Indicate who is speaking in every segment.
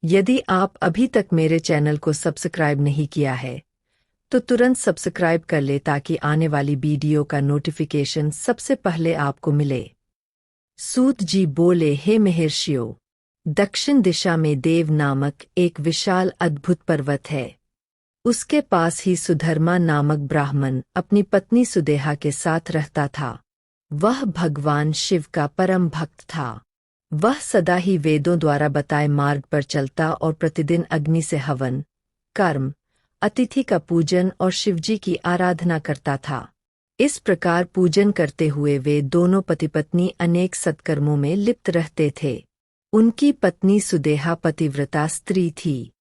Speaker 1: यदि आप अभी तक मेरे चैनल को सब्सक्राइब नहीं किया है तो तुरंत सब्सक्राइब कर ले ताकि आने वाली वीडियो का नोटिफिकेशन सबसे पहले आपको मिले। सूत जी बोले, हे महर्षियों, दक्षिण दिशा में देव नामक एक विशाल अद्भुत पर्वत है। उसके पास ही सुधर्मा नामक ब्राह्मण अपनी पत्नी सुदेहा के साथ रहता था। वह भगवान शिव का परम भक्त था। वह सदा ही वेदों द्वारा बताए मार्ग पर चलता और प्रतिदिन अग्नि से हवन, कर्म, अतिथि का पूजन और शिवजी की आराधना करता था। इस प्रकार पूजन करते हुए वे दोनों पति पत्नी अनेक सत्कर्मों में लिप्त रहते थे। उनकी पत्नी सुदेहा पतिव्रता स्त्री थी।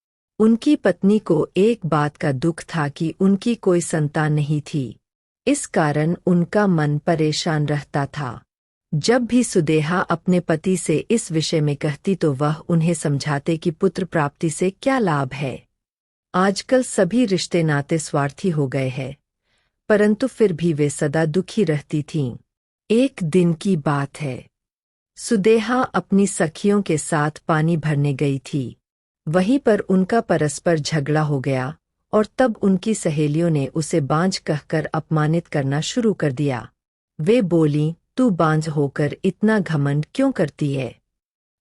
Speaker 1: उनकी पत्नी को एक बात का दुख था कि उनकी कोई संतान नहीं थी। इस कारण उनका मन परेशान रहता था। जब भी सुदेहा अपने पति से इस विषय में कहती तो वह उन्हें समझाते कि पुत्र प्राप्ति से क्या लाभ है। आजकल सभी रिश्ते नाते स्वार्थी हो गए हैं, परंतु फिर भी वे सदा दुखी रहती थीं। एक दिन की बात है। सुदेहा अपनी सखियों के साथ पानी भरने गई थी। वहीं पर उनका परस्पर झगड़ा हो गया और तब उनकी सहेलियों ने उसे बांझ कहकर अपमानित करना शुरू कर दिया। वे बोलीं, तू बांझ होकर इतना घमंड क्यों करती है?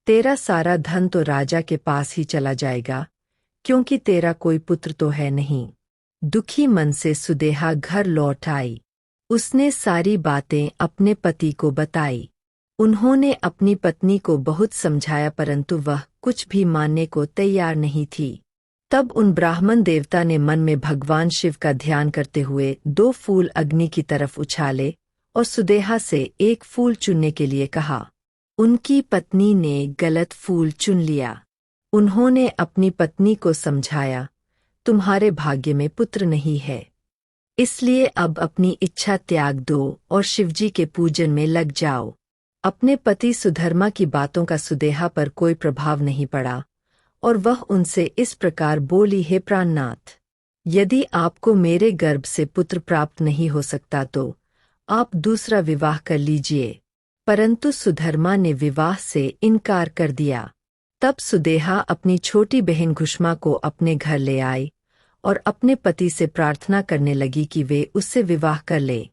Speaker 1: तेरा सारा धन तो राजा के पास ही चला जाएगा, क्योंकि तेरा कोई पुत्र तो है नहीं। दुखी मन से सुदेहा घर लौट आई। उसने सारी बातें अपने पति को बताई। उन्होंने अपनी पत्नी को बहुत समझाया, परंतु वह कुछ भी मानने को तैयार नहीं थी। तब उन ब्राह्मण देवता ने मन में भगवान शिव का ध्यान करते हुए 2 फूल अग्नि की तरफ उछाले और सुदेहा से एक फूल चुनने के लिए कहा। उनकी पत्नी ने गलत फूल चुन लिया। उन्होंने अपनी पत्नी को समझाया, तुम्हारे भाग्य में पुत्र नहीं है, इसलिए अब अपनी इच्छा त्याग दो और शिवजी के पूजन में लग जाओ। अपने पति सुधर्मा की बातों का सुदेहा पर कोई प्रभाव नहीं पड़ा और वह उनसे इस प्रकार बोली, हे प्राणनाथ, यदि आपको मेरे गर्भ से पुत्र प्राप्त नहीं हो सकता तो आप दूसरा विवाह कर लीजिए। परंतु सुधर्मा ने विवाह से इनकार कर दिया। तब सुदेहा अपनी छोटी बहन घुष्मा को अपने घर ले आई और अपने पति से प्रार्थना करने लगी कि वे उससे विवाह कर ले।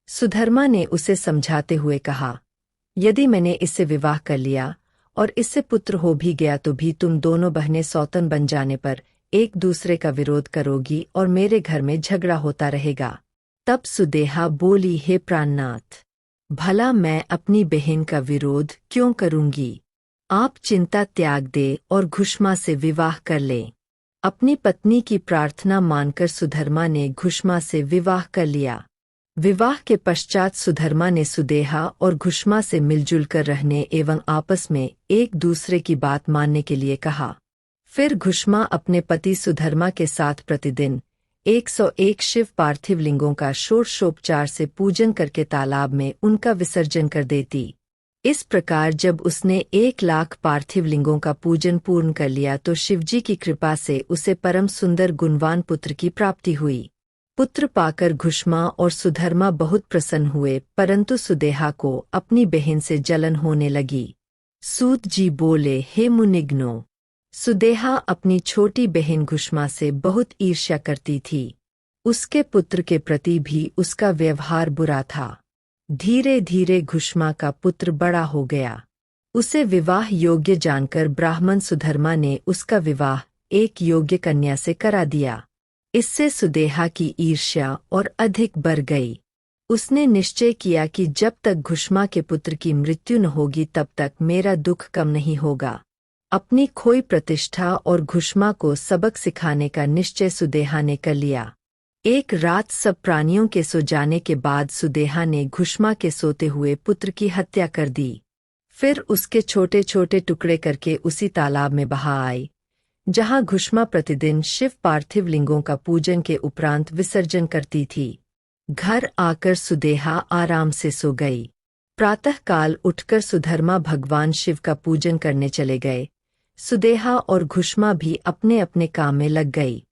Speaker 1: सुधर्मा ने उसे समझाते हुए कहा, यदि मैंने इससे विवाह कर लिया और इससे पुत्र हो भी गया तो भी तुम दोनों बहनें सौतन बन जाने पर एक दूसरे का विरोध करोगी और मेरे घर में झगड़ा होता रहेगा। तब सुदेहा बोली, हे प्राणनाथ, भला मैं अपनी बहन का विरोध क्यों करूंगी? आप चिंता त्याग दे और घुष्मा से विवाह कर लें। अपनी पत्नी की प्रार्थना मानकर सुधर्मा ने घुष्मा से विवाह कर लिया। विवाह के पश्चात सुधर्मा ने सुदेहा और घुष्मा से मिलजुल कर रहने एवं आपस में एक दूसरे की बात मानने के लिए कहा। फिर घुष्मा अपने पति सुधर्मा के साथ प्रतिदिन 101 शिव पार्थिव लिंगों का षोडशोपचार से पूजन करके तालाब में उनका विसर्जन कर देती। इस प्रकार जब उसने 1,00,000 पार्थिव लिंगों का पूजन पूर्ण कर लिया तो शिवजी की कृपा से उसे परम सुंदर गुणवान पुत्र की प्राप्ति हुई। पुत्र पाकर घुष्मा और सुधर्मा बहुत प्रसन्न हुए, परंतु सुदेहा को अपनी बहन से जलन होने लगी। सूत जी बोले, हे मुनिग्नो, सुदेहा अपनी छोटी बहन घुष्मा से बहुत ईर्ष्या करती थी। उसके पुत्र के प्रति भी उसका व्यवहार बुरा था। धीरे धीरे घुष्मा का पुत्र बड़ा हो गया। उसे विवाह योग्य जानकर ब्राह्मण सुधर्मा ने उसका विवाह एक योग्य कन्या से करा दिया। इससे सुदेहा की ईर्ष्या और अधिक बढ़ गई। उसने निश्चय किया कि जब तक घुष्मा के पुत्र की मृत्यु न होगी तब तक मेरा दुख कम नहीं होगा। अपनी खोई प्रतिष्ठा और घुष्मा को सबक सिखाने का निश्चय सुदेहा ने कर लिया। एक रात सब प्राणियों के सो जाने के बाद सुदेहा ने घुष्मा के सोते हुए पुत्र की हत्या कर दी। फिर उसके छोटे छोटे टुकड़े करके उसी तालाब में बहा आई जहां घुष्मा प्रतिदिन शिव पार्थिव लिंगों का पूजन के उपरांत विसर्जन करती थी। घर आकर सुदेहा आराम से सो गई। प्रातःकाल उठकर सुधर्मा भगवान शिव का पूजन करने चले गए। सुदेहा और घुष्मा भी अपने अपने काम में लग गई।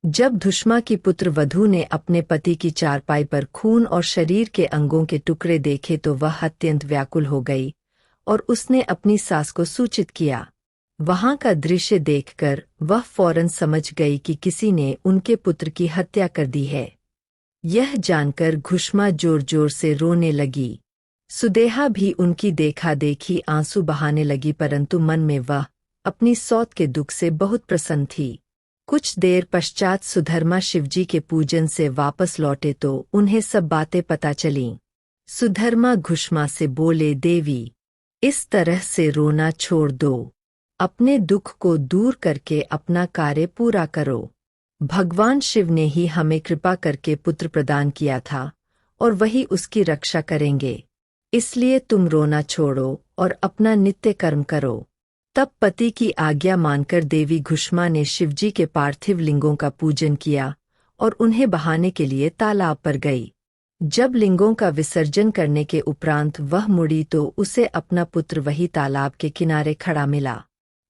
Speaker 1: जब घुष्मा की पुत्र वधू ने अपने पति की चारपाई पर खून और शरीर के अंगों के टुकड़े देखे तो वह अत्यंत व्याकुल हो गई और उसने अपनी सास को सूचित किया। वहां का दृश्य देखकर वह फौरन समझ गई कि किसी ने उनके पुत्र की हत्या कर दी है। यह जानकर घुष्मा जोर जोर से रोने लगी। सुदेहा भी उनकी देखा देखी आंसू बहाने लगी, परंतु मन में वह अपनी सौत के दुख से बहुत प्रसन्न थी। कुछ देर पश्चात सुधर्मा शिवजी के पूजन से वापस लौटे तो उन्हें सब बातें पता चलीं। सुधर्मा घुष्मा से बोले, देवी, इस तरह से रोना छोड़ दो, अपने दुख को दूर करके अपना कार्य पूरा करो। भगवान शिव ने ही हमें कृपा करके पुत्र प्रदान किया था और वही उसकी रक्षा करेंगे, इसलिए तुम रोना छोड़ो और अपना नित्य कर्म करो। तब पति की आज्ञा मानकर देवी घुष्मा ने शिवजी के पार्थिव लिंगों का पूजन किया और उन्हें बहाने के लिए तालाब पर गई। जब लिंगों का विसर्जन करने के उपरांत वह मुड़ी तो उसे अपना पुत्र वही तालाब के किनारे खड़ा मिला।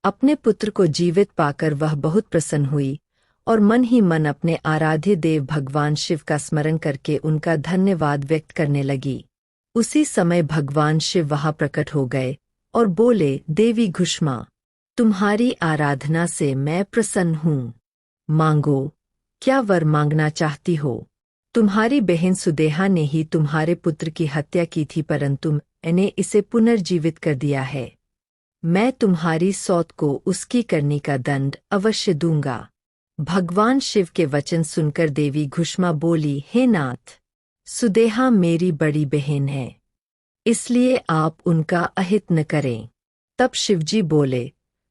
Speaker 1: अपने पुत्र को जीवित पाकर वह बहुत प्रसन्न हुई और मन ही मन अपने आराध्य देव भगवान शिव का स्मरण करके उनका धन्यवाद व्यक्त करने लगी। उसी समय भगवान शिव वहां प्रकट हो गए और बोले, देवी घुष्मा, तुम्हारी आराधना से मैं प्रसन्न हूँ। मांगो, क्या वर मांगना चाहती हो? तुम्हारी बहन सुदेहा ने ही तुम्हारे पुत्र की हत्या की थी, परंतु मैंने इसे पुनर्जीवित कर दिया है। मैं तुम्हारी सौत को उसकी करनी का दंड अवश्य दूंगा। भगवान शिव के वचन सुनकर देवी घुष्मा बोली, हे नाथ, सुदेहा मेरी बड़ी बहन है, इसलिए आप उनका अहित न करें। तब शिवजी बोले,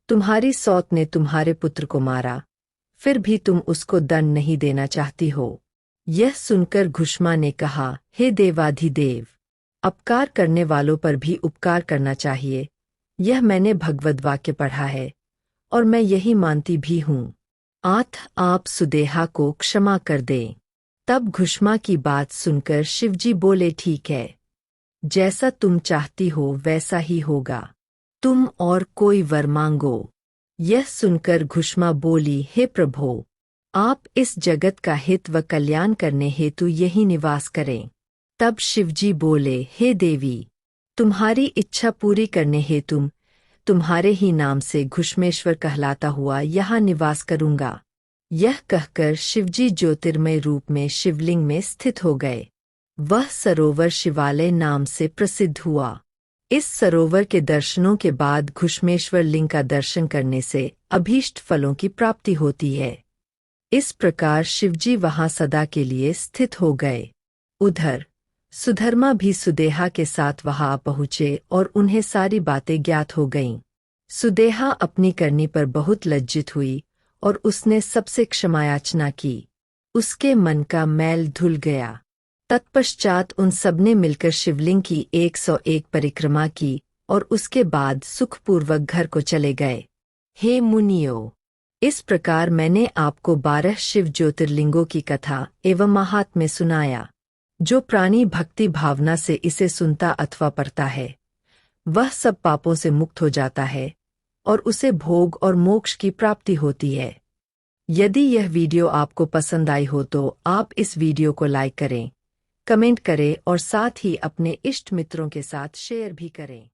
Speaker 1: तुम्हारी सौत ने तुम्हारे पुत्र को मारा, फिर भी तुम उसको दंड नहीं देना चाहती हो। यह सुनकर घुष्मा ने कहा, हे देवाधिदेव, अपकार करने वालों पर भी उपकार करना चाहिए, यह मैंने भगवद वाक्य पढ़ा है और मैं यही मानती भी हूँ। आप सुदेहा को क्षमा कर दें। तब घुष्मा की बात सुनकर शिवजी बोले, ठीक है, जैसा तुम चाहती हो वैसा ही होगा, तुम और कोई वर मांगो। यह सुनकर घुष्मा बोली, हे प्रभो, आप इस जगत का हित व कल्याण करने हेतु यही निवास करें। तब शिवजी बोले, हे देवी, तुम्हारी इच्छा पूरी करने हेतु तुम्हारे ही नाम से घुष्मेश्वर कहलाता हुआ यहाँ निवास करूँगा। यह कहकर शिवजी ज्योतिर्मय रूप में शिवलिंग में स्थित हो गए। वह सरोवर शिवालय नाम से प्रसिद्ध हुआ। इस सरोवर के दर्शनों के बाद घुष्मेश्वर लिंग का दर्शन करने से अभीष्ट फलों की प्राप्ति होती है। इस प्रकार शिवजी वहां सदा के लिए स्थित हो गए। उधर सुधर्मा भी सुदेहा के साथ वहां आ पहुँचे और उन्हें सारी बातें ज्ञात हो गईं। सुदेहा अपनी करनी पर बहुत लज्जित हुई और उसने सबसे क्षमायाचना की। उसके मन का मैल धुल गया। तत्पश्चात उन सबने मिलकर शिवलिंग की 101 परिक्रमा की और उसके बाद सुखपूर्वक घर को चले गए। हे मुनियो, इस प्रकार मैंने आपको 12 शिव ज्योतिर्लिंगों की कथा एवं महात्म्य सुनाया। जो प्राणी भक्ति भावना से इसे सुनता अथवा पढ़ता है, वह सब पापों से मुक्त हो जाता है और उसे भोग और मोक्ष की प्राप्ति होती है। यदि यह वीडियो आपको पसंद आई हो तो आप इस वीडियो को लाइक करें, कमेंट करें और साथ ही अपने इष्ट मित्रों के साथ शेयर भी करें।